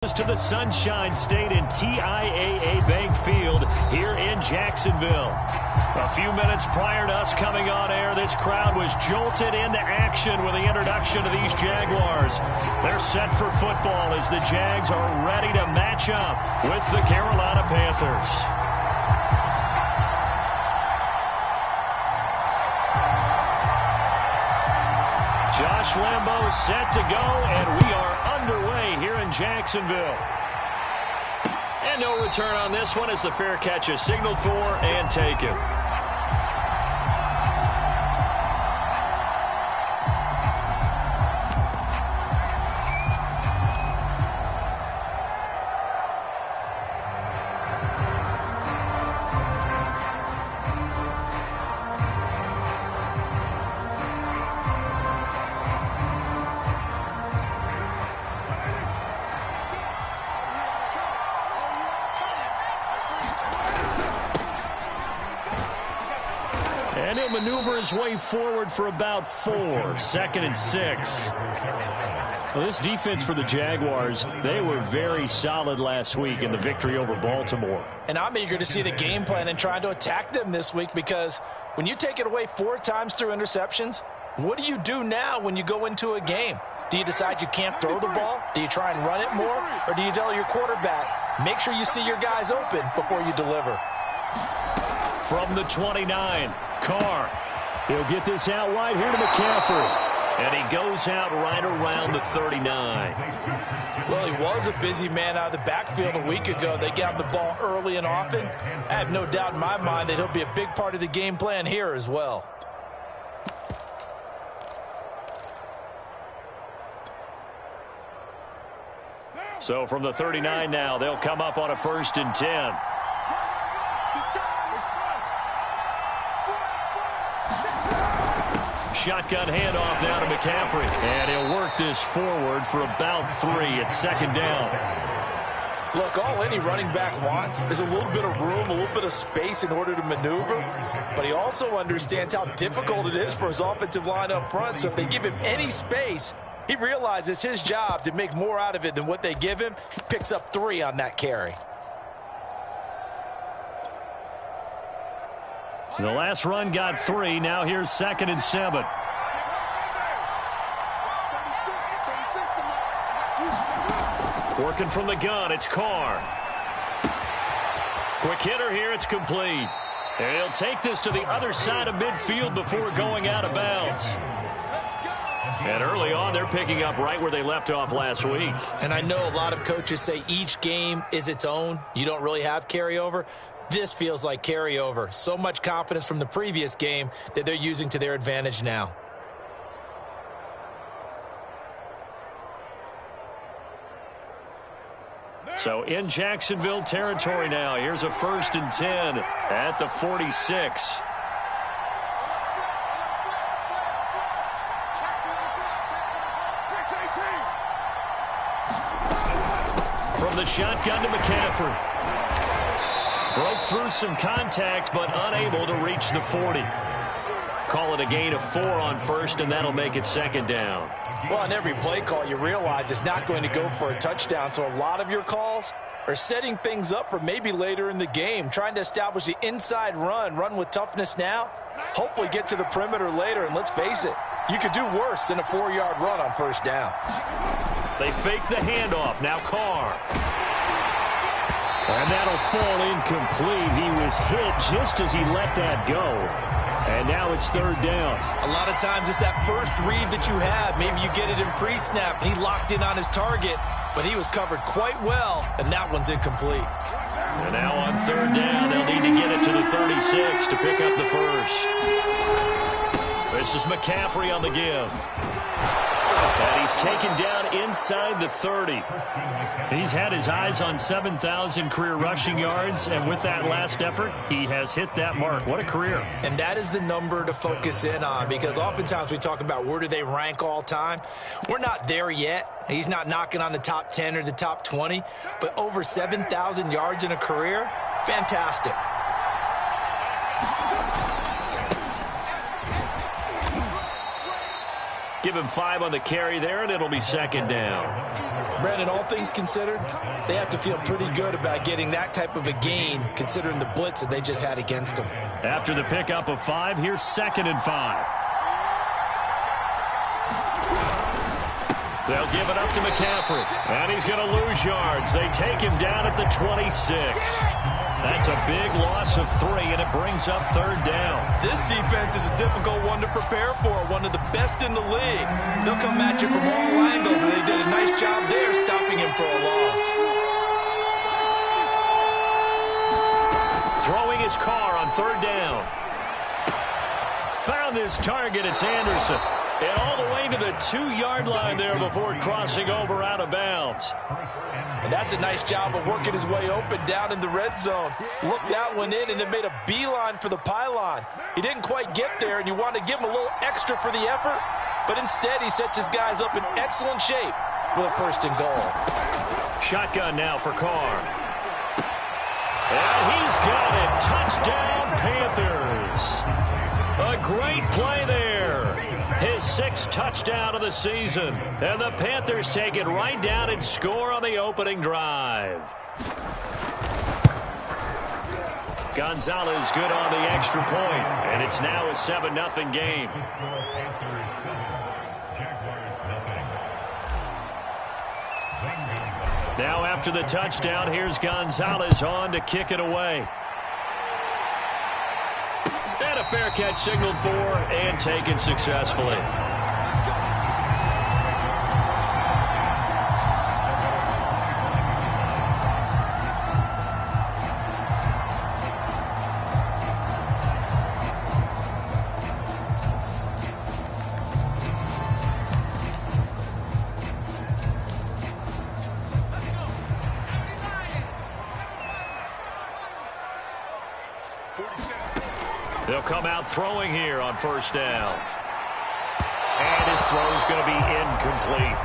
To the Sunshine State and TIAA Bank Field here in Jacksonville. A few minutes prior to us coming on air, this crowd was jolted into action with the introduction of these Jaguars. They're set for football as the Jags are ready to match up with the Carolina Panthers. Josh Lambo set to go, and we are underway here in Jacksonville. And no return on this one as the fair catch is signaled for and taken. And he'll maneuver his way forward for about 4. 2nd and 6. Well, this defense for the Jaguars, they were very solid last week in the victory over Baltimore. And I'm eager to see the game plan and trying to attack them this week, because when you take it away 4 times through interceptions, what do you do now when you go into a game? Do you decide you can't throw the ball? Do you try and run it more? Or do you tell your quarterback, make sure you see your guys open before you deliver? From the 29, Carr. He'll get this out wide here to McCaffrey. And he goes out right around the 39. Well, he was a busy man out of the backfield a week ago. They got him the ball early and often. I have no doubt in my mind that he'll be a big part of the game plan here as well. So from the 39 now, they'll come up on a 1st and 10. Shotgun handoff now to McCaffrey. And he'll work this forward for about 3 at 2nd down. Look, all any running back wants is a little bit of room, a little bit of space in order to maneuver. But he also understands how difficult it is for his offensive line up front. So if they give him any space, he realizes his job to make more out of it than what they give him. He picks up 3 on that carry. The last run got 3. Now here's 2nd and 7. Working from the gun, it's Carr. Quick hitter here, it's complete. And he'll take this to the other side of midfield before going out of bounds. And early on, they're picking up right where they left off last week. And I know a lot of coaches say each game is its own. You don't really have carryover. This feels like carryover. So much confidence from the previous game that they're using to their advantage now. So in Jacksonville territory now. Here's a 1st and 10 at the 46. From the shotgun to McCaffrey. Broke through some contact, but unable to reach the 40. Call it a gain of 4 on 1st, and that'll make it 2nd down. Well, on every play call, you realize it's not going to go for a touchdown, so a lot of your calls are setting things up for maybe later in the game, trying to establish the inside run with toughness now, hopefully get to the perimeter later, and let's face it, you could do worse than a 4-yard run on 1st down. They fake the handoff. Now Carr. And that'll fall incomplete. He was hit just as he let that go. And now it's 3rd down. A lot of times it's that first read that you have. Maybe you get it in pre-snap, and he locked in on his target, but he was covered quite well, and that one's incomplete. And now on 3rd down, they'll need to get it to the 36 to pick up the 1st. This is McCaffrey on the give. And he's taken down inside the 30. He's had his eyes on 7,000 career rushing yards, and with that last effort, he has hit that mark. What a career. And that is the number to focus in on, because oftentimes we talk about where do they rank all time. We're not there yet. He's not knocking on the top 10 or the top 20, but over 7,000 yards in a career, fantastic. Give him 5 on the carry there, and it'll be 2nd down. Brandon, all things considered, they have to feel pretty good about getting that type of a gain, considering the blitz that they just had against them. After the pickup of 5, here's 2nd and 5. They'll give it up to McCaffrey. And he's going to lose yards. They take him down at the 26. That's a big loss of 3, and it brings up 3rd down. This defense is a difficult one to prepare for, one of the best in the league. They'll come at you from all angles, and they did a nice job there stopping him for a loss. Throwing his car on 3rd down. Found his target. It's Anderson. And all the way to the 2-yard line there before crossing over out of bounds. And that's a nice job of working his way open down in the red zone. Looked that one in and then made a beeline for the pylon. He didn't quite get there, and you want to give him a little extra for the effort. But instead, he sets his guys up in excellent shape for the 1st and goal. Shotgun now for Carr. And he's got it. Touchdown, Panthers. A great play there. His 6th touchdown of the season. And the Panthers take it right down and score on the opening drive. Gonzalez good on the extra point. And it's now a 7-0 game. Now after the touchdown, here's Gonzalez on to kick it away. And a fair catch signaled for and taken successfully. They'll come out throwing here on 1st down. And his throw is going to be incomplete.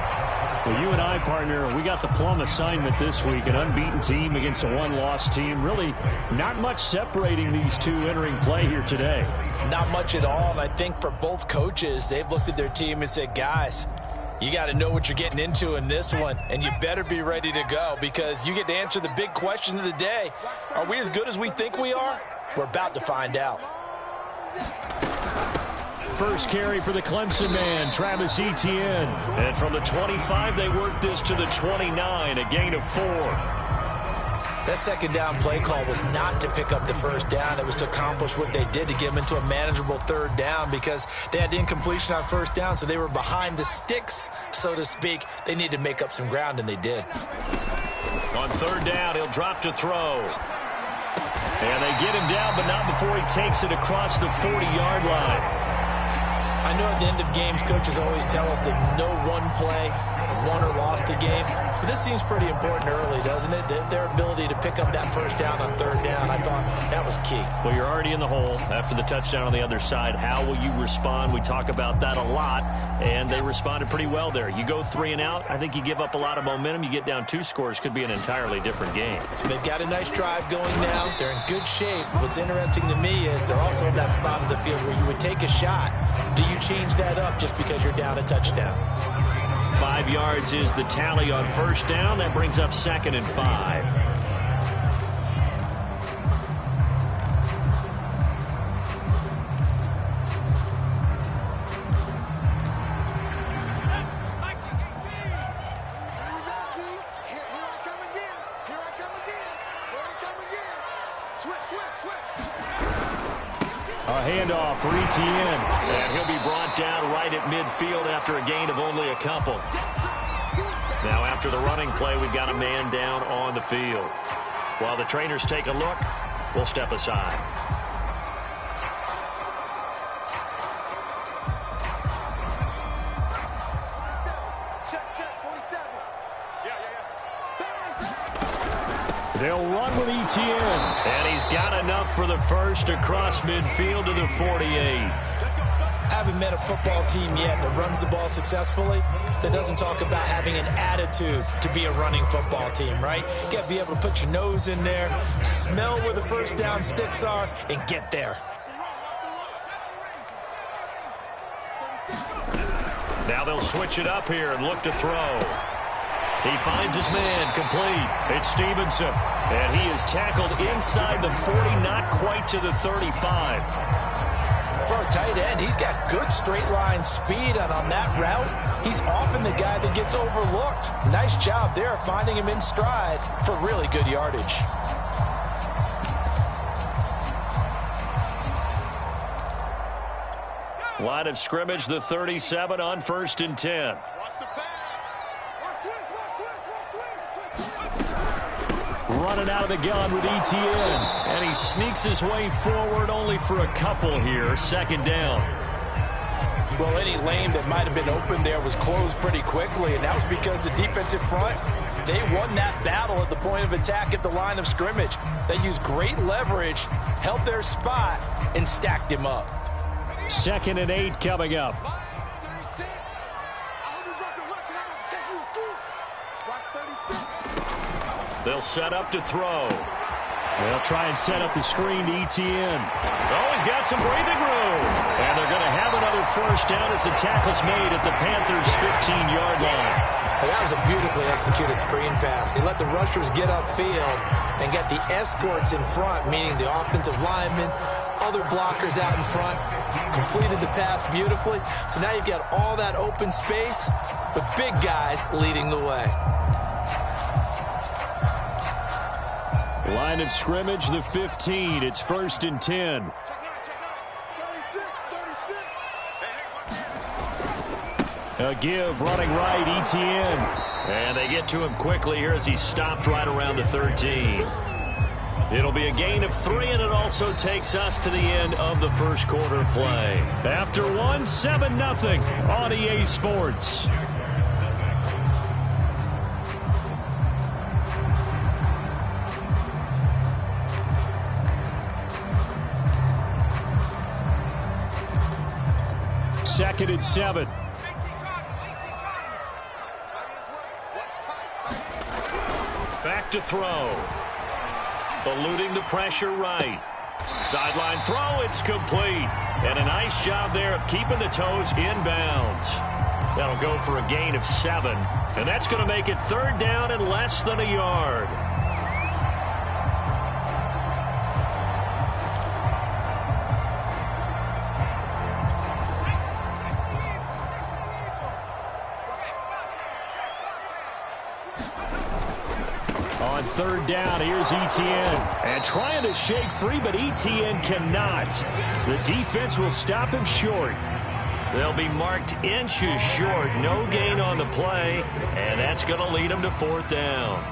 Well, you and I, partner, we got the plum assignment this week. An unbeaten team against a one-loss team. Really not much separating these two entering play here today. Not much at all, and I think for both coaches, they've looked at their team and said, guys, you got to know what you're getting into in this one, and you better be ready to go because you get to answer the big question of the day. Are we as good as we think we are? We're about to find out. First carry for the Clemson man, Travis Etienne. And from the 25, they work this to the 29, a gain of 4. That 2nd down play call was not to pick up the 1st down. It was to accomplish what they did to get them into a manageable 3rd down because they had incompletion on 1st down, so they were behind the sticks, so to speak. They needed to make up some ground, and they did. On 3rd down, he'll drop to throw. And they get him down, but not before he takes it across the 40-yard line. I know at the end of games, coaches always tell us that no one play won or lost a game. But this seems pretty important early, doesn't it? Their ability to pick up that 1st down on 3rd down, I thought that was key. Well, you're already in the hole after the touchdown on the other side. How will you respond? We talk about that a lot, and they responded pretty well there. You go 3 and out, I think you give up a lot of momentum. You get down 2 scores, could be an entirely different game. So they've got a nice drive going now. They're in good shape. What's interesting to me is they're also in that spot of the field where you would take a shot. Do you change that up just because you're down a touchdown? 5 yards is the tally on 1st down. That brings up 2nd and 5. A handoff for Etienne. And he'll be brought down right at midfield after a gain of only a couple. Now after the running play, we've got a man down on the field. While the trainers take a look, we'll step aside. They'll run with Etienne. And he's got enough for the first across midfield to the 48. I haven't met a football team yet that runs the ball successfully that doesn't talk about having an attitude to be a running football team, right? You got to be able to put your nose in there, smell where the 1st down sticks are, and get there. Now they'll switch it up here and look to throw. He finds his man, complete. It's Stevenson, and he is tackled inside the 40, not quite to the 35. For a tight end, he's got good straight line speed, and on that route, he's often the guy that gets overlooked. Nice job there finding him in stride for really good yardage. Line of scrimmage, the 37 on 1st and 10. Running out of the gun with ETN. And he sneaks his way forward only for a couple here. 2nd down. Well, any lane that might have been open there was closed pretty quickly, and that was because the defensive front, they won that battle at the point of attack at the line of scrimmage. They used great leverage, held their spot, and stacked him up. 2nd and 8 coming up. They'll set up to throw. They'll try and set up the screen to ETN. Oh, he's got some breathing room. And they're going to have another 1st down as the tackle's made at the Panthers' 15-yard line. And that was a beautifully executed screen pass. They let the rushers get upfield and get the escorts in front, meaning the offensive linemen, other blockers out in front, completed the pass beautifully. So now you've got all that open space with big guys leading the way. Line of scrimmage, the 15. It's 1st and 10. A give, running right, ETN. And they get to him quickly here as he stopped right around the 13. It'll be a gain of 3, and it also takes us to the end of the 1st quarter play. After 1, 7-0 on EA Sports. Second and 7. Back to throw. Eluding the pressure right. Sideline throw, it's complete. And a nice job there of keeping the toes inbounds. That'll go for a gain of 7. And that's going to make it 3rd down and less than a yard. On 3rd down, here's ETN. And trying to shake free, but ETN cannot. The defense will stop him short. They'll be marked inches short. No gain on the play. And that's going to lead them to 4th down.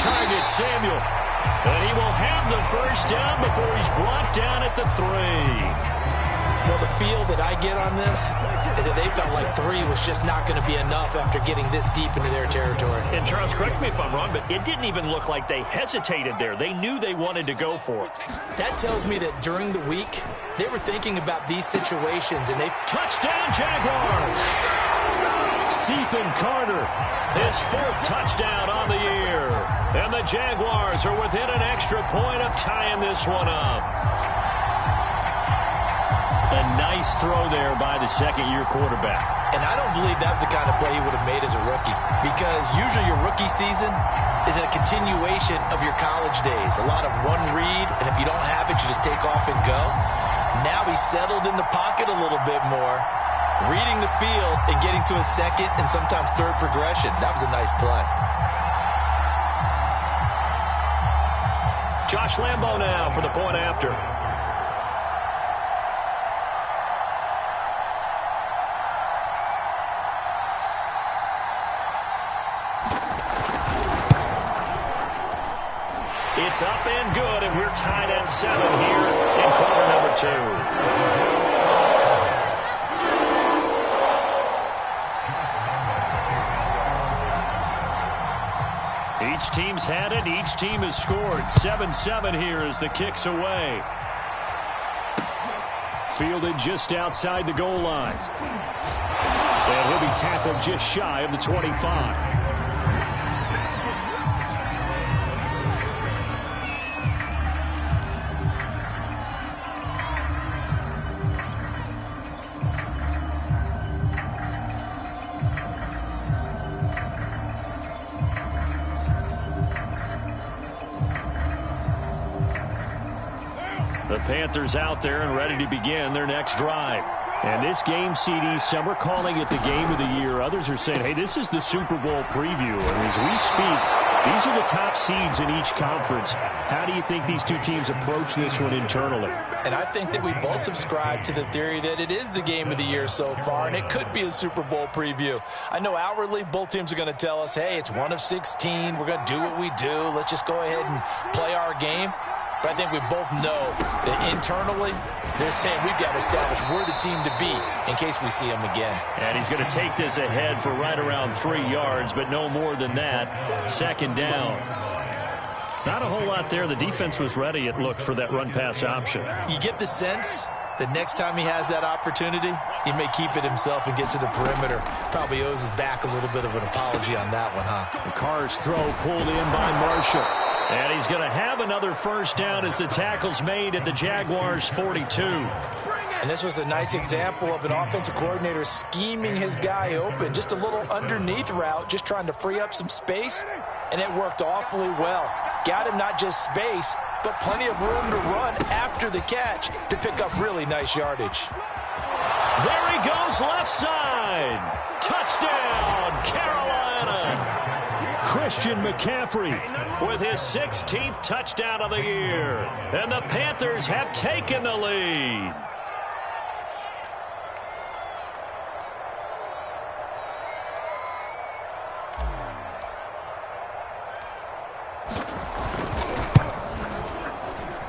Target Samuel, and he will have the 1st down before he's brought down at the 3. Well, the feel that I get on this is that they felt like 3 was just not going to be enough after getting this deep into their territory. And Charles, correct me if I'm wrong, but it didn't even look like they hesitated there. They knew they wanted to go for it. That tells me that during the week, they were thinking about these situations, and they... Touchdown, Jaguars! Stephen Carter. His 4th touchdown on the year. And the Jaguars are within an extra point of tying this one up. A nice throw there by the 2nd-year quarterback. And I don't believe that was the kind of play he would have made as a rookie, because usually your rookie season is a continuation of your college days. A lot of one read, and if you don't have it, you just take off and go. Now he's settled in the pocket a little bit more, reading the field and getting to a 2nd and sometimes 3rd progression. That was a nice play. Josh Lambo now for the point after. It's up and good, and we're tied at 7 here in quarter number 2. Each teams had it. Each team has scored. 7-7 here as the kick's away. Fielded just outside the goal line. And he'll be tackled just shy of the 25. The Panthers out there and ready to begin their next drive. And this game, CD, some are calling it the game of the year. Others are saying, hey, this is the Super Bowl preview. And as we speak, these are the top seeds in each conference. How do you think these two teams approach this one internally? And I think that we both subscribe to the theory that it is the game of the year so far, and it could be a Super Bowl preview. I know outwardly both teams are going to tell us, hey, it's 1 of 16. We're going to do what we do. Let's just go ahead and play our game. But I think we both know that internally, they're saying we've got to establish we're the team to beat in case we see them again. And he's going to take this ahead for right around 3 yards, but no more than that. Second down. Not a whole lot there. The defense was ready, it looked, for that run-pass option. You get the sense that next time he has that opportunity, he may keep it himself and get to the perimeter. Probably owes his back a little bit of an apology on that one, huh? The Carr's throw pulled in by Marshall. And he's going to have another first down as the tackle's made at the Jaguars' 42. And this was a nice example of an offensive coordinator scheming his guy open. Just a little underneath route, just trying to free up some space. And it worked awfully well. Got him not just space, but plenty of room to run after the catch to pick up really nice yardage. There he goes, left side. Touchdown, Carolina. Christian McCaffrey with his 16th touchdown of the year. And the Panthers have taken the lead.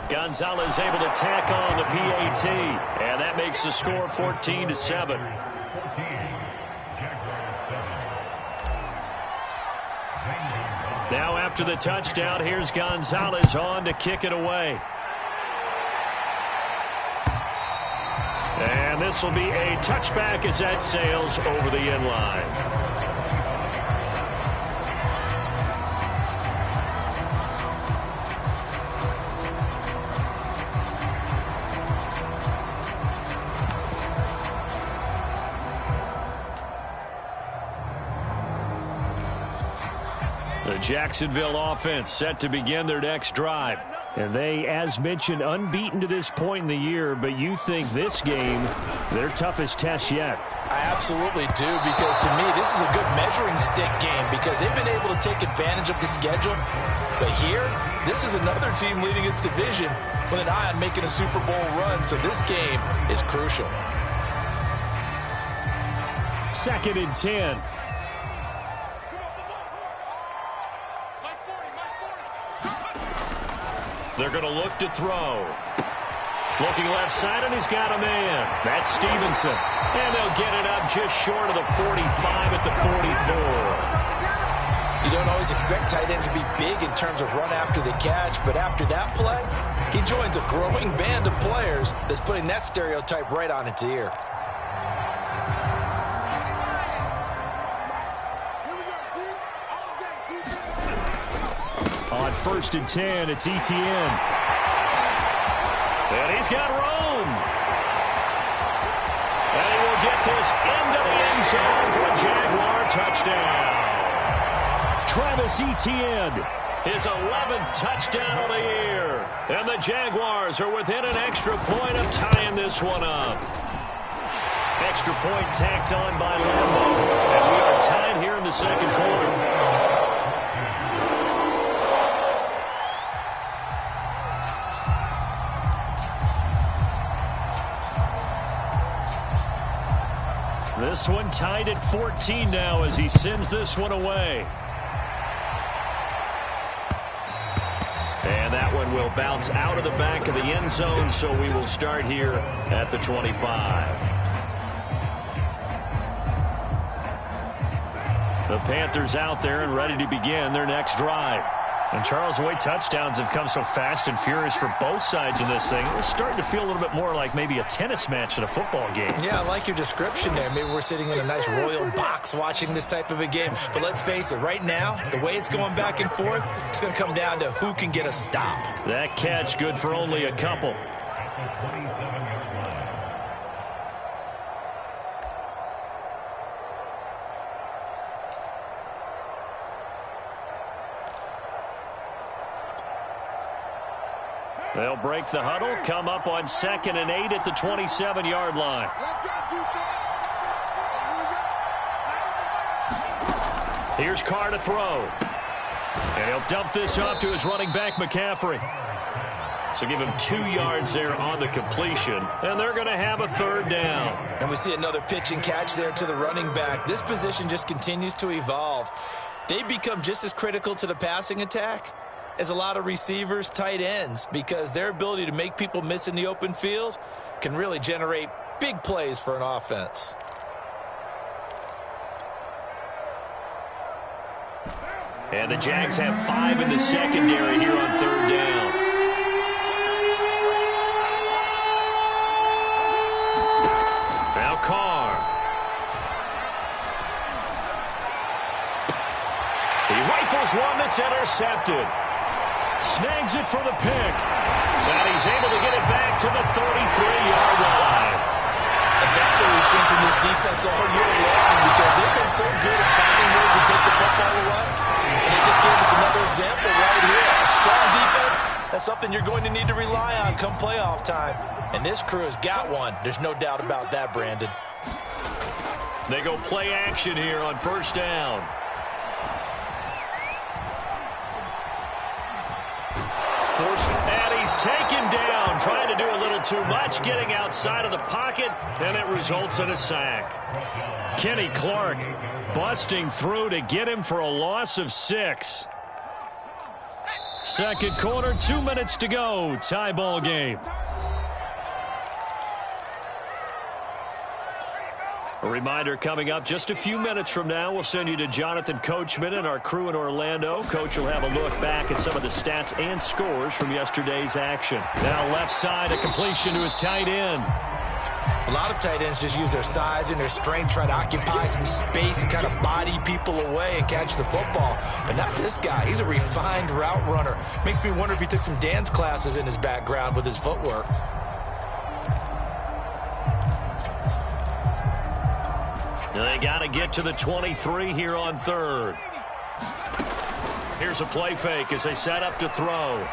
Gonzalez able to tack on the PAT. And that makes the score 14-7. Now after the touchdown, here's Gonzalez on to kick it away. And this will be a touchback as that sails over the end line. The Jacksonville offense set to begin their next drive. And they, as mentioned, unbeaten to this point in the year, but you think this game, their toughest test yet. I absolutely do, because to me, this is a good measuring stick game because they've been able to take advantage of the schedule. But here, this is another team leading its division with an eye on making a Super Bowl run, so this game is crucial. 2nd and 10. They're going to look to throw. Looking left side, and he's got a man. That's Stevenson. And they'll get it up just short of the 45 at the 44. You don't always expect tight ends to be big in terms of run after the catch, but after that play, he joins a growing band of players that's putting that stereotype right on its ear. On 1st and 10, it's Etienne. And he's got room. And he will get this into the end zone for a Jaguar touchdown. Travis Etienne, his 11th touchdown of the year. And the Jaguars are within an extra point of tying this one up. Extra point tacked on by Lambo. And we are tied here in the second quarter. This one tied at 14 now as he sends this one away. And that one will bounce out of the back of the end zone, so we will start here at the 25. The Panthers out there and ready to begin their next drive. And Charles, the way touchdowns have come so fast and furious for both sides in this thing, it's starting to feel a little bit more like maybe a tennis match in a football game. Yeah, I like your description there. Maybe we're sitting in a nice royal box watching this type of a game. But let's face it, right now, the way it's going back and forth, it's going to come down to who can get a stop. That catch good for only a couple. They'll break the huddle, come up on 2nd and 8 at the 27-yard line. Here's Carr to throw. And he'll dump this off to his running back, McCaffrey. So give him 2 yards there on the completion, and they're going to have a 3rd down. And we see another pitch and catch there to the running back. This position just continues to evolve. They become just as critical to the passing attack as a lot of receivers, tight ends, because their ability to make people miss in the open field can really generate big plays for an offense. And the Jags have 5 in the secondary here on 3rd down. Now Carr. He rifles one that's intercepted. Snags it for the pick. And he's able to get it back to the 33-yard line. And that's what we've seen from this defense all year long, because they've been so good at finding ways to take the football away. And they just gave us another example right here. A strong defense, that's something you're going to need to rely on come playoff time. And this crew has got one. There's no doubt about that, Brandon. They go play action here on 1st down. And he's taken down, trying to do a little too much, getting outside of the pocket, and it results in a sack. Kenny Clark busting through to get him for a loss of 6. Second quarter, 2 minutes to go. Tie ball game. A reminder coming up just a few minutes from now, we'll send you to Jonathan Coachman and our crew in Orlando. Coach will have a look back at some of the stats and scores from yesterday's action. Now left side, a completion to his tight end. A lot of tight ends just use their size and their strength, try to occupy some space and kind of body people away and catch the football. But not this guy. He's a refined route runner. Makes me wonder if he took some dance classes in his background with his footwork. They got to get to the 23 here on 3rd. Here's a play fake as they set up to throw.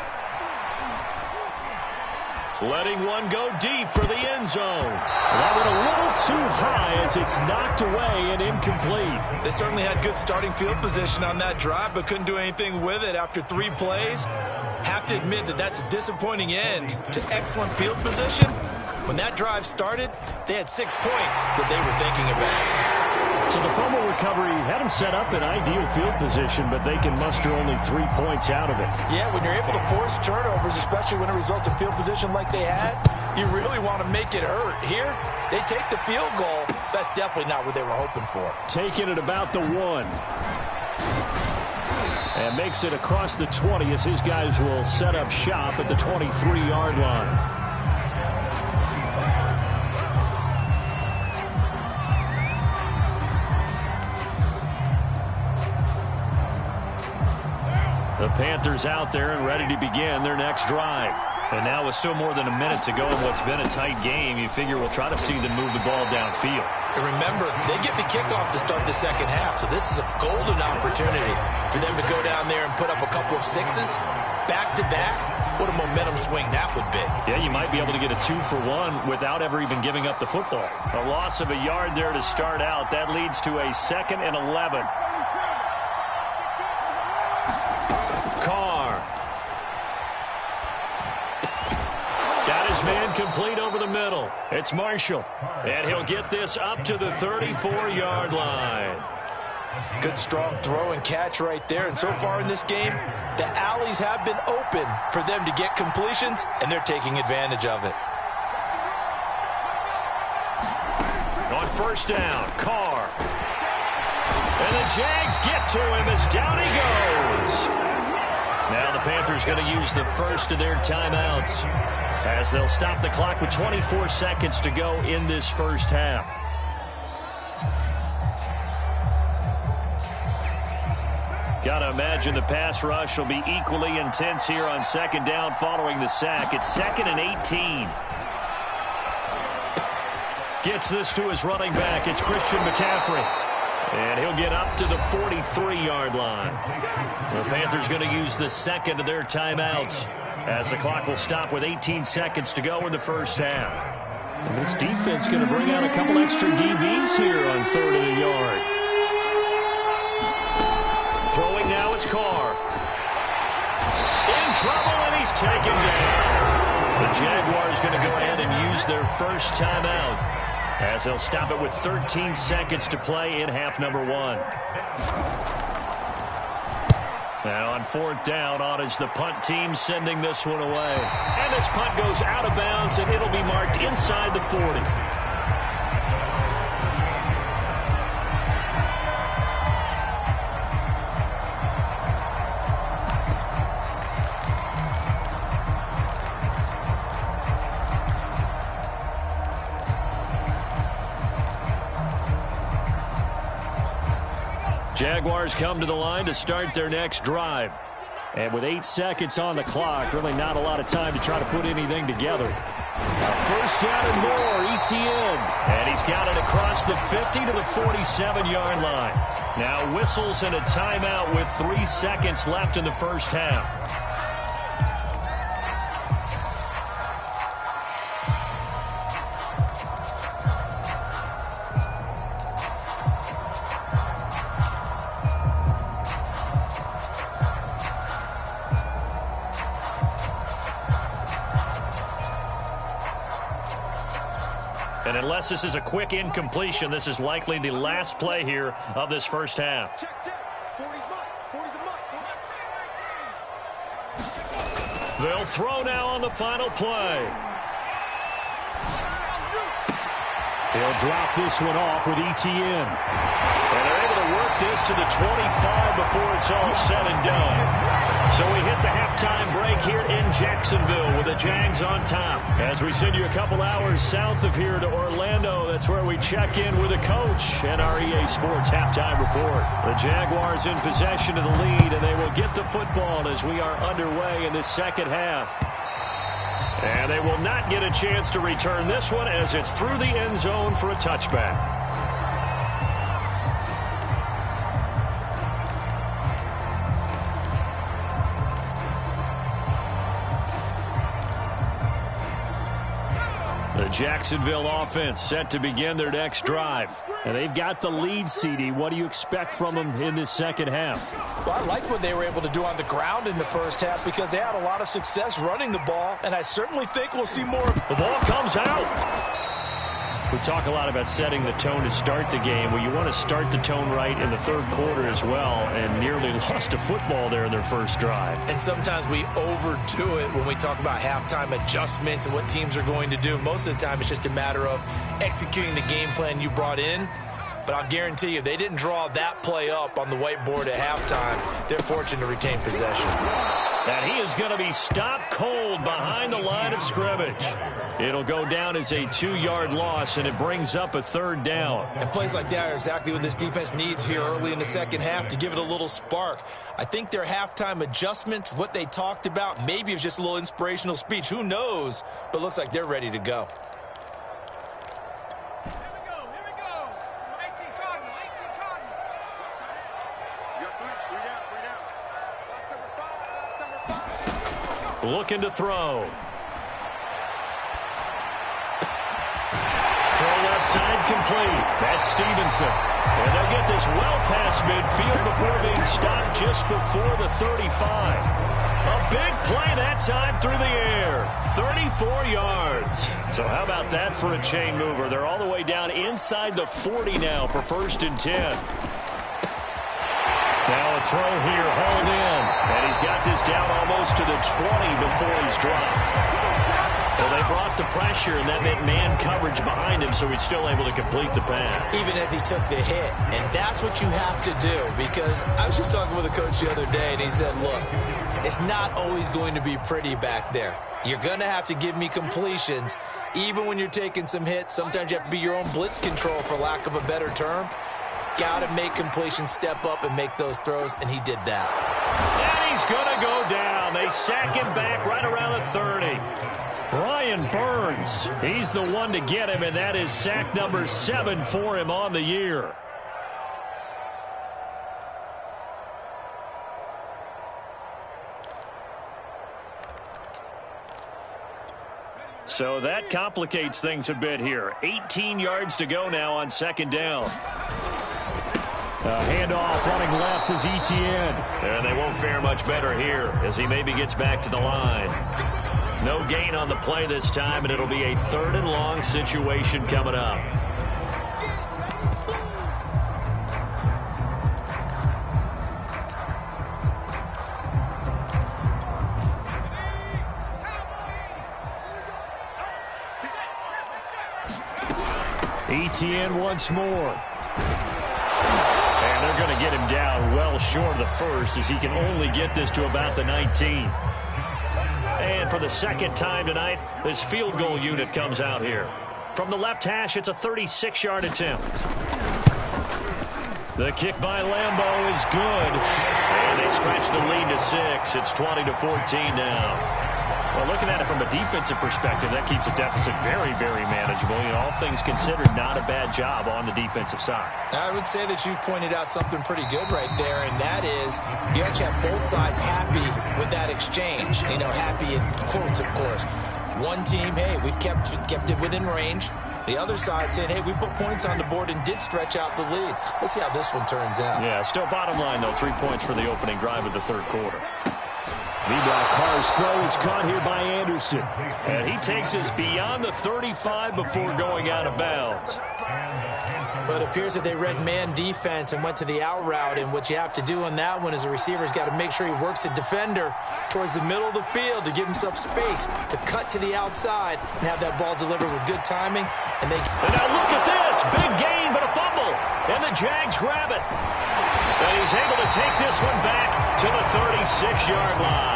Letting one go deep for the end zone. That went a little too high as it's knocked away and incomplete. They certainly had good starting field position on that drive, but couldn't do anything with it after 3 plays. Have to admit that that's a disappointing end to excellent field position. When that drive started, they had 6 points that they were thinking about. So the fumble recovery had them set up in ideal field position, but they can muster only 3 points out of it. Yeah, when you're able to force turnovers, especially when it results in field position like they had, you really want to make it hurt. Here, they take the field goal. That's definitely not what they were hoping for. Taking it about the 1. And makes it across the 20 as his guys will set up shop at the 23-yard line. The Panthers out there and ready to begin their next drive. And now with still more than a minute to go in what's been a tight game, you figure we'll try to see them move the ball downfield. And remember, they get the kickoff to start the second half, so this is a golden opportunity for them to go down there and put up a couple of 6s back-to-back. What a momentum swing that would be. Yeah, you might be able to get a 2-for-1 without ever even giving up the football. A loss of a yard there to start out. That leads to a 2nd and 11. Carr. Got his man complete over the middle. It's Marshall. And he'll get this up to the 34-yard line. Good strong throw and catch right there. And so far in this game, the alleys have been open for them to get completions, and they're taking advantage of it. On 1st down, Carr. And the Jags get to him as down he goes. Now the Panthers going to use the first of their timeouts as they'll stop the clock with 24 seconds to go in this first half. Got to imagine the pass rush will be equally intense here on second down following the sack. It's 2nd and 18. Gets this to his running back. It's Christian McCaffrey. And he'll get up to the 43-yard line. The Panthers going to use the second of their timeouts as the clock will stop with 18 seconds to go in the first half. And this defense going to bring out a couple extra DBs here on 3rd and a yard. Throwing now is Carr. In trouble, and he's taken down. The Jaguars going to go ahead and use their first timeout as they'll stop it with 13 seconds to play in half number 1. Now on 4th down, on is the punt team sending this one away. And this punt goes out of bounds, and it'll be marked inside the 40. Jaguars come to the line to start their next drive. And with 8 seconds on the clock, really not a lot of time to try to put anything together. First down and more, Etienne. And he's got it across the 50 to the 47-yard line. Now whistles and a timeout with 3 seconds left in the first half. And unless this is a quick incompletion, this is likely the last play here of this first half. They'll throw now on the final play. He'll drop this one off with Etienne. And they're able to work this to the 25 before it's all said and done. So we hit the halftime break here in Jacksonville with the Jags on top. As we send you a couple hours south of here to Orlando, that's where we check in with the coach and our EA Sports halftime report. The Jaguars in possession of the lead, and they will get the football as we are underway in this second half. And they will not get a chance to return this one as it's through the end zone for a touchback. The Jacksonville offense set to begin their next drive. And they've got the lead, CD. What do you expect from them in this second half? Well, I like what they were able to do on the ground in the first half because they had a lot of success running the ball, and I certainly think we'll see more. The ball comes out. We talk a lot about setting the tone to start the game. Well, you want to start the tone right in the third quarter as well, and nearly lost a football there in their first drive. And sometimes we overdo it when we talk about halftime adjustments and what teams are going to do. Most of the time, it's just a matter of executing the game plan you brought in. But I'll guarantee you, they didn't draw that play up on the whiteboard at halftime. They're fortunate to retain possession. And he is going to be stopped cold behind the line of scrimmage. It'll go down as a 2-yard loss, and it brings up a third down. And plays like that are exactly what this defense needs here early in the second half to give it a little spark. I think their halftime adjustment, what they talked about, maybe it was just a little inspirational speech. Who knows? But it looks like they're ready to go. Looking to throw. Throw left side complete. That's Stevenson. And they'll get this well past midfield before being stopped just before the 35. A big play that time through the air. 34 yards. So how about that for a chain mover? They're all the way down inside the 40 now for 1st and 10. Now a throw here, hauled in. And he's got this down almost to the 20 before he's dropped. Well, they brought the pressure, and that meant man coverage behind him, so he's still able to complete the pass. Even as he took the hit. And that's what you have to do, because I was just talking with a coach the other day, and he said, look, it's not always going to be pretty back there. You're going to have to give me completions. Even when you're taking some hits, sometimes you have to be your own blitz control, for lack of a better term. Got to make completions, step up and make those throws, and he did that. And he's going to go down. They sack him back right around the 30. Brian Burns, he's the one to get him, and that is sack number 7 for him on the year. So that complicates things a bit here. 18 yards to go now on second down. Handoff running left is Etienne. And they won't fare much better here as he maybe gets back to the line. No gain on the play this time, and it'll be a 3rd and long situation coming up. Etienne once more. And they're going to get him down well short of the first, as he can only get this to about the 19. And for the second time tonight, this field goal unit comes out here. From the left hash, it's a 36-yard attempt. The kick by Lambeau is good. And they stretch the lead to 6. It's 20-14 now. Well, looking at it from a defensive perspective, that keeps the deficit very, very manageable. You know, all things considered, not a bad job on the defensive side. I would say that you've pointed out something pretty good right there, and that is you actually have both sides happy with that exchange. You know, happy in quotes, of course. One team, hey, we've kept it within range. The other side saying, hey, we put points on the board and did stretch out the lead. Let's see how this one turns out. Yeah, still bottom line, though, 3 points for the opening drive of the third quarter. Meanwhile, Carr's throw is caught here by Anderson. And he takes us beyond the 35 before going out of bounds. But it appears that they read man defense and went to the out route. And what you have to do on that one is the receiver's got to make sure he works the defender towards the middle of the field to give himself space to cut to the outside and have that ball delivered with good timing. And now look at this. Big gain, but a fumble. And the Jags grab it. And he's able to take this one back to the 36-yard line.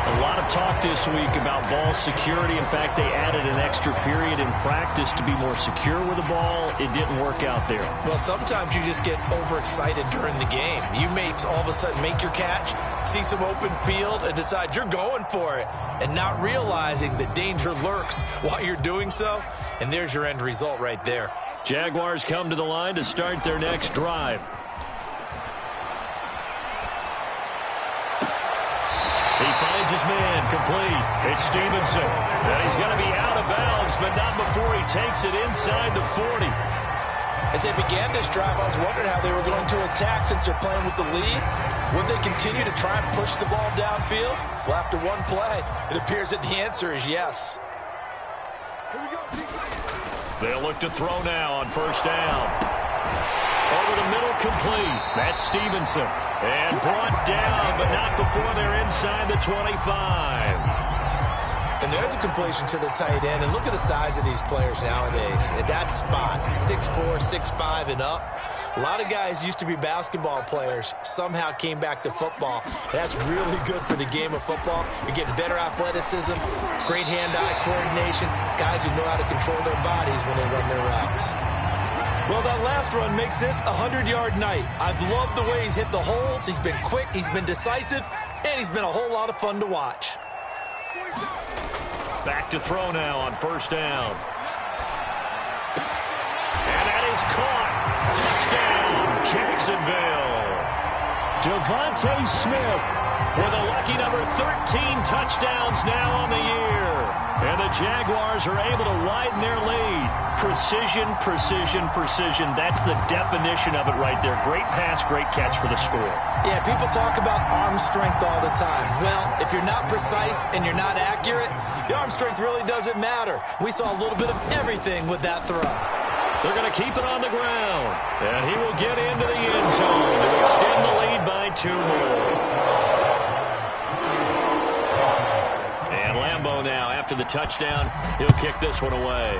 A lot of talk this week about ball security. In fact, they added an extra period in practice to be more secure with the ball. It didn't work out there. Well, sometimes you just get overexcited during the game. You may all of a sudden make your catch, see some open field, and decide you're going for it, and not realizing that danger lurks while you're doing so. And there's your end result right there. Jaguars come to the line to start their next drive. He finds his man complete. It's Stevenson. And he's going to be out of bounds, but not before he takes it inside the 40. As they began this drive, I was wondering how they were going to attack since they're playing with the lead. Would they continue to try and push the ball downfield? Well, after one play, it appears that the answer is yes. They'll look to throw now on first down. Over the middle, complete. That's Stevenson. And brought down, but not before they're inside the 25. And there's a completion to the tight end. And look at the size of these players nowadays. At that spot, 6'4", 6'5", and up. A lot of guys used to be basketball players, somehow came back to football. That's really good for the game of football. You're getting better athleticism, great hand-eye coordination, guys who know how to control their bodies when they run their routes. Well, that last run makes this a 100-yard night. I've loved the way he's hit the holes. He's been quick, he's been decisive, and he's been a whole lot of fun to watch. Back to throw now on first down. And that is caught. Touchdown, Jacksonville. Devontae Smith with a lucky number 13 touchdowns now on the year. And the Jaguars are able to widen their lead. Precision, precision, precision. That's the definition of it right there. Great pass, great catch for the score. Yeah, people talk about arm strength all the time. Well, if you're not precise and you're not accurate, the arm strength really doesn't matter. We saw a little bit of everything with that throw. They're going to keep it on the ground. And he will get into the end zone to extend the lead by 2 more. And Lambeau now, after the touchdown, he'll kick this one away.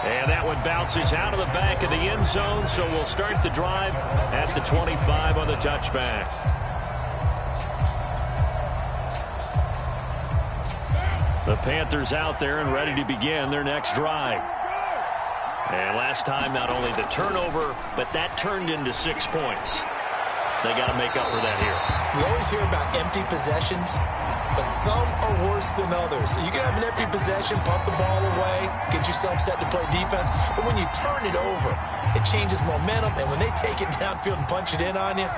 And that one bounces out of the back of the end zone, so we'll start the drive at the 25 on the touchback. The Panthers out there and ready to begin their next drive. And last time, not only the turnover, but that turned into 6 points. They got to make up for that here. We always hear about empty possessions, but some are worse than others. You can have an empty possession, pump the ball away, get yourself set to play defense, but when you turn it over, it changes momentum, and when they take it downfield and punch it in on you,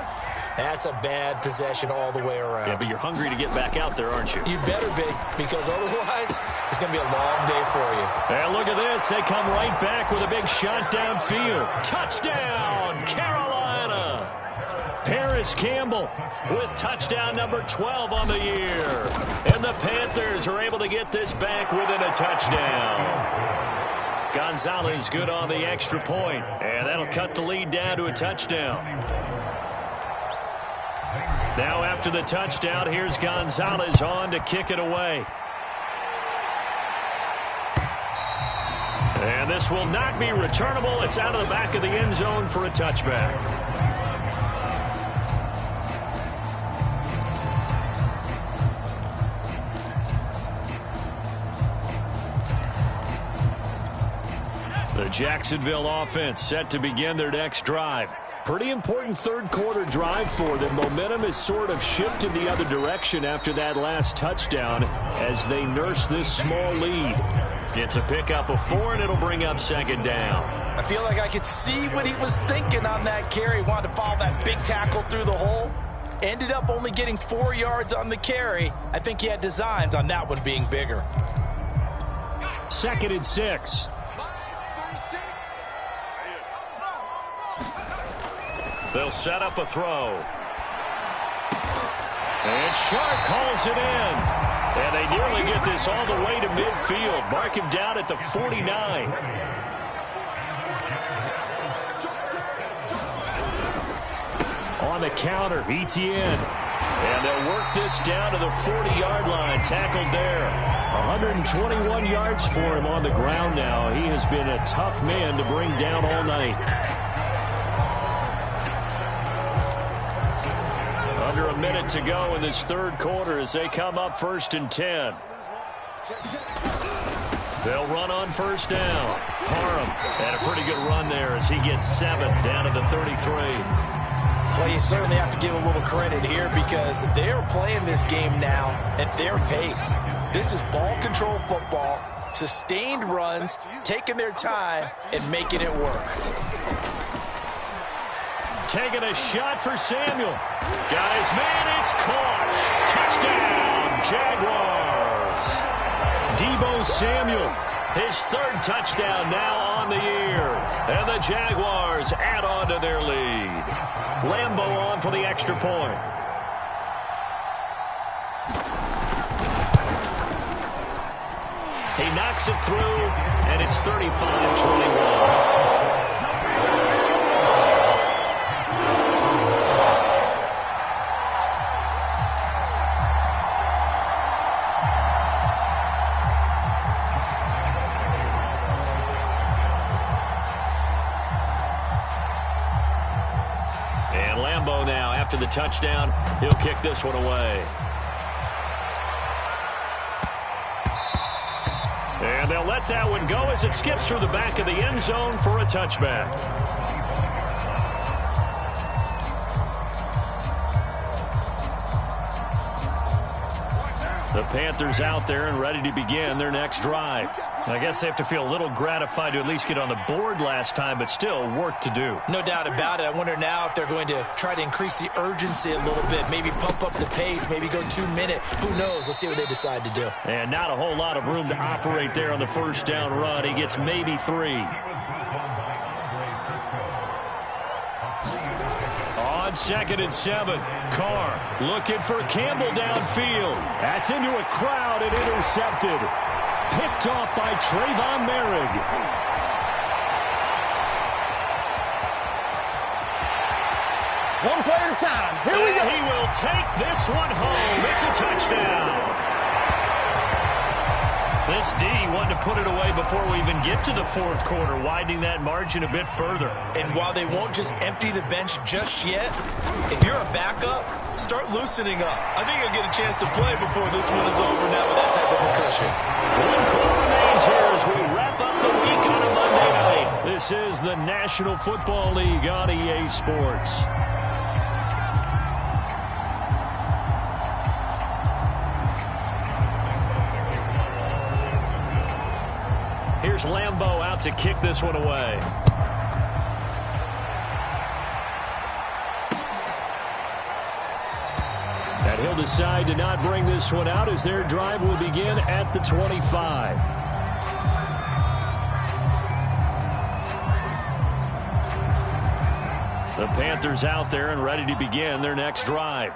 that's a bad possession all the way around. Yeah, but you're hungry to get back out there, aren't you? You better be, because otherwise, it's going to be a long day for you. And look at this. They come right back with a big shot downfield. Touchdown, Carolina! Paris Campbell with touchdown number 12 on the year. And the Panthers are able to get this back within a touchdown. Gonzalez good on the extra point, and that'll cut the lead down to a touchdown. Now after the touchdown, here's Gonzalez on to kick it away. And this will not be returnable. It's out of the back of the end zone for a touchback. The Jacksonville offense set to begin their next drive. Pretty important third-quarter drive for them. Momentum has sort of shifted the other direction after that last touchdown as they nurse this small lead. It's a pickup of 4, and it'll bring up second down. I feel like I could see what he was thinking on that carry. Wanted to follow that big tackle through the hole. Ended up only getting 4 yards on the carry. I think he had designs on that one being bigger. 2nd and 6. They'll set up a throw. And Shark calls it in. And they nearly get this all the way to midfield. Mark him down at the 49. On the counter, Etienne. And they'll work this down to the 40-yard line. Tackled there. 121 yards for him on the ground now. He has been a tough man to bring down all night. Under a minute to go in this third quarter as they come up 1st and 10. They'll run on 1st down. Parham had a pretty good run there as he gets 7 down to the 33. Well, you certainly have to give a little credit here because they're playing this game now at their pace. This is ball control football, sustained runs, taking their time, and making it work. Taking a shot for Samuel. Got his man, it's caught. Touchdown, Jaguars. Deebo Samuel, his 3rd touchdown now on the year. And the Jaguars add on to their lead. Lambo on for the extra point. He knocks it through, and it's 35-21. After the touchdown, he'll kick this one away. And they'll let that one go as it skips through the back of the end zone for a touchback. The Panthers out there and ready to begin their next drive. I guess they have to feel a little gratified to at least get on the board last time, but still work to do. No doubt about it. I wonder now if they're going to try to increase the urgency a little bit, maybe pump up the pace, maybe go 2-minute. Who knows? Let's see what they decide to do. And not a whole lot of room to operate there on the 1st down run. He gets maybe 3. On 2nd and 7, Carr looking for Campbell downfield. That's into a crowd and intercepted. Picked off by Trayvon Merrick. One play at a time. Here we go. He will take this one home. It's a touchdown. This D wanted to put it away before we even get to the fourth quarter, widening that margin a bit further. And while they won't just empty the bench just yet, if you're a backup, start loosening up. I think you'll get a chance to play before this one is over now with that type of a cushion. 1 quarter remains here as we wrap up the week on a Monday night. This is the National Football League on EA Sports. Here's Lambeau out to kick this one away. And he'll decide to not bring this one out as their drive will begin at the 25. The Panthers out there and ready to begin their next drive.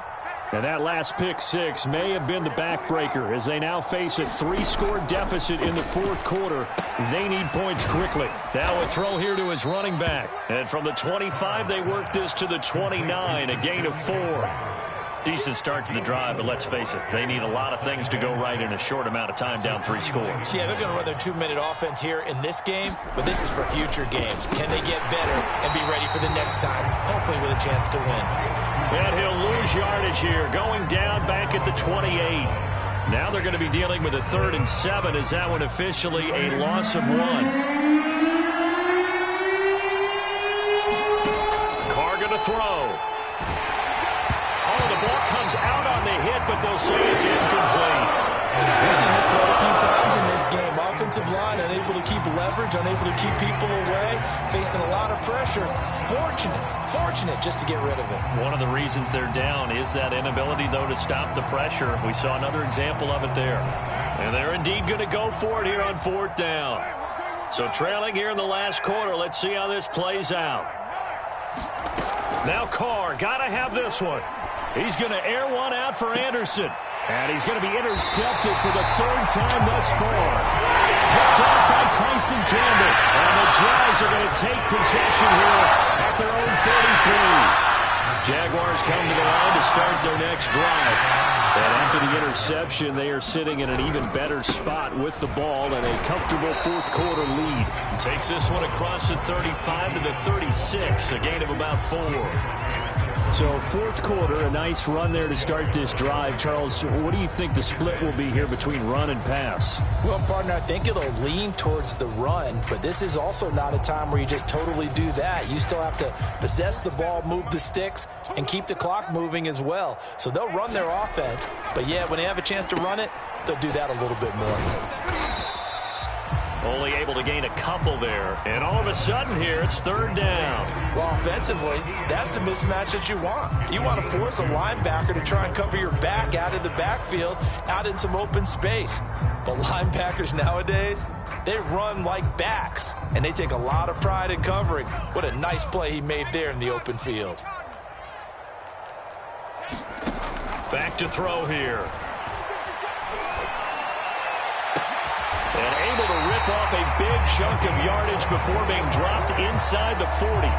And that last pick six may have been the backbreaker as they now face a 3-score deficit in the fourth quarter. They need points quickly. Now a throw here to his running back. And from the 25, they work this to the 29, a gain of 4. Decent start to the drive, but let's face it, they need a lot of things to go right in a short amount of time down 3 scores. Yeah, they're going to run their 2-minute offense here in this game, but this is for future games. Can they get better and be ready for the next time, hopefully with a chance to win? And he'll lose yardage here, going down back at the 28. Now they're going to be dealing with a 3rd and 7 as that one officially a loss of 1. Carr going to throw. Oh, the ball comes out on the hit, but they'll say it's incomplete. We've seen this quite a few times in this game. Offensive line unable to keep leverage, unable to keep people away, facing a lot of pressure. Fortunate just to get rid of it. One of the reasons they're down is that inability, though, to stop the pressure. We saw another example of it there. And they're indeed going to go for it here on 4th down. So trailing here in the last quarter, let's see how this plays out. Now Carr, got to have this one. He's going to air one out for Anderson. And he's going to be intercepted for the 3rd time thus far. Picked off by Tyson Campbell. And the Jags are going to take possession here at their own 33. Jaguars come to the line to start their next drive. And after the interception, they are sitting in an even better spot with the ball and a comfortable 4th quarter lead. Takes this one across the 35 to the 36, a gain of about 4. So 4th quarter, a nice run there to start this drive. Charles, what do you think the split will be here between run and pass? Well, partner, I think it'll lean towards the run, but this is also not a time where you just totally do that. You still have to possess the ball, move the sticks, and keep the clock moving as well. So they'll run their offense, but yeah, when they have a chance to run it, they'll do that a little bit more. Only able to gain a couple there. And all of a sudden here, it's 3rd down. Well, offensively, that's the mismatch that you want. You want to force a linebacker to try and cover your back out of the backfield, out in some open space. But linebackers nowadays, they run like backs, and they take a lot of pride in covering. What a nice play he made there in the open field. Back to throw here. And able to rip off a big chunk of yardage before being dropped inside the 40.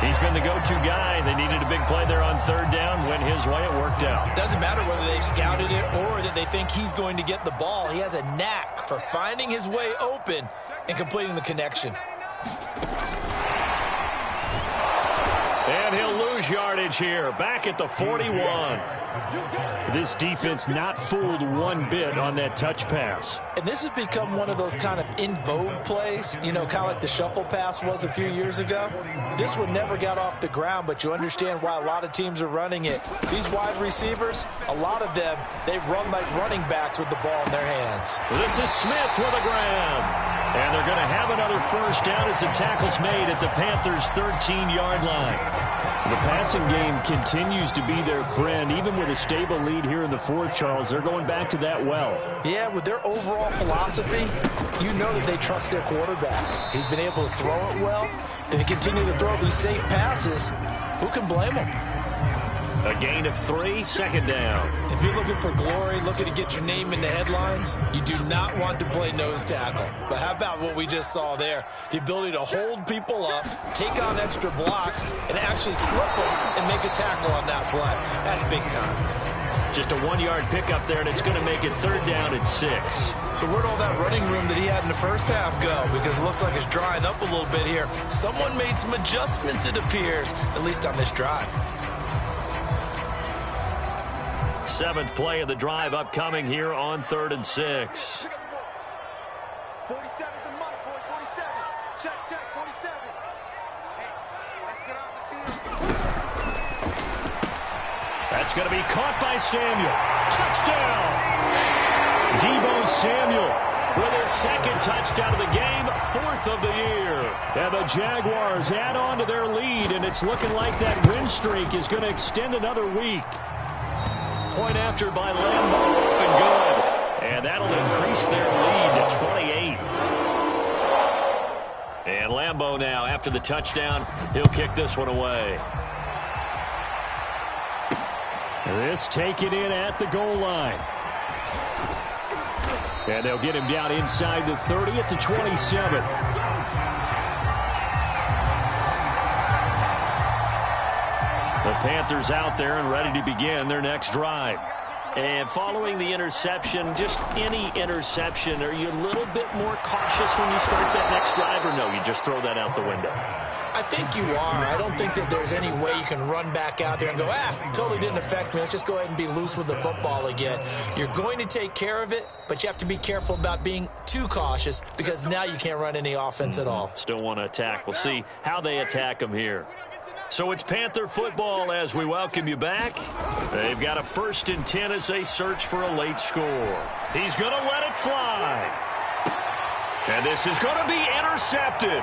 He's been the go-to guy. They needed a big play there on 3rd down. Went his way, it worked out. Doesn't matter whether they scouted it or that they think he's going to get the ball. He has a knack for finding his way open and completing the connection. And he'll lose yardage here. Back at the 41. This defense not fooled one bit on that touch pass. And this has become one of those kind of in vogue plays, you know, kind of like the shuffle pass was a few years ago. This one never got off the ground, but you understand why a lot of teams are running it. These wide receivers, a lot of them, they run like running backs with the ball in their hands. This is Smith with a grab. And they're going to have another 1st down as the tackle's made at the Panthers' 13-yard line. The passing game continues to be their friend, even with a stable lead here in the 4th, Charles. They're going back to that well. Yeah, with their overall philosophy, you know that they trust their quarterback. He's been able to throw it well. They continue to throw these safe passes. Who can blame them? A gain of 3, 2nd down. If you're looking for glory, looking to get your name in the headlines, you do not want to play nose tackle. But how about what we just saw there? The ability to hold people up, take on extra blocks, and actually slip them and make a tackle on that play. That's big time. Just a 1-yard pickup there, and it's going to make it 3rd down and 6. So where'd all that running room that he had in the first half go? Because it looks like it's drying up a little bit here. Someone made some adjustments, it appears, at least on this drive. 7th play of the drive upcoming here on 3rd and 6. 47 the money, boy. 47. Check, 47. Hey, let's get out the field. That's going to be caught by Samuel. Touchdown! Deebo Samuel with his 2nd touchdown of the game, 4th of the year. And the Jaguars add on to their lead, and it's looking like that win streak is going to extend another week. Point after by Lambeau, up and good. And that'll increase their lead to 28. And Lambeau now, after the touchdown, he'll kick this one away. This taken in at the goal line. And they'll get him down inside the 30 at the 27. The Panthers out there and ready to begin their next drive. And following the interception, just any interception, are you a little bit more cautious when you start that next drive, or no, you just throw that out the window? I think you are. I don't think that there's any way you can run back out there and go, totally didn't affect me. Let's just go ahead and be loose with the football again. You're going to take care of it, but you have to be careful about being too cautious because now you can't run any offense at all. Still want to attack. We'll see how they attack them here. So it's Panther football as we welcome you back. They've got a 1st and 10 as they search for a late score. He's going to let it fly. And this is going to be intercepted.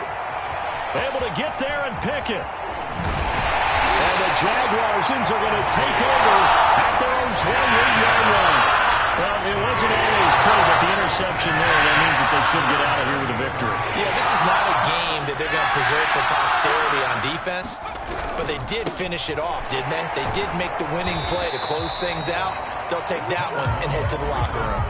Able to get there and pick it. And the Jaguars are going to take over at their own 28-yard line. Well, it wasn't always pretty, but the interception there, that means that they should get out of here with a victory. Yeah, this is not a game that they're going to preserve for posterity on defense, but they did finish it off, didn't they? They did make the winning play to close things out. They'll take that one and head to the locker room.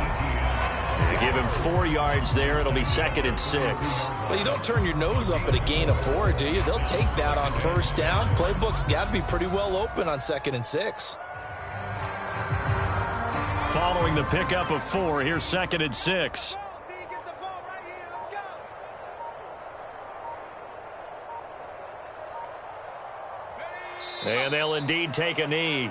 They give him 4 yards there. It'll be 2nd and 6. But you don't turn your nose up at a gain of 4, do you? They'll take that on 1st down. Playbook's got to be pretty well open on 2nd and 6. Following the pickup of 4, here's 2nd and 6. And they'll indeed take a knee.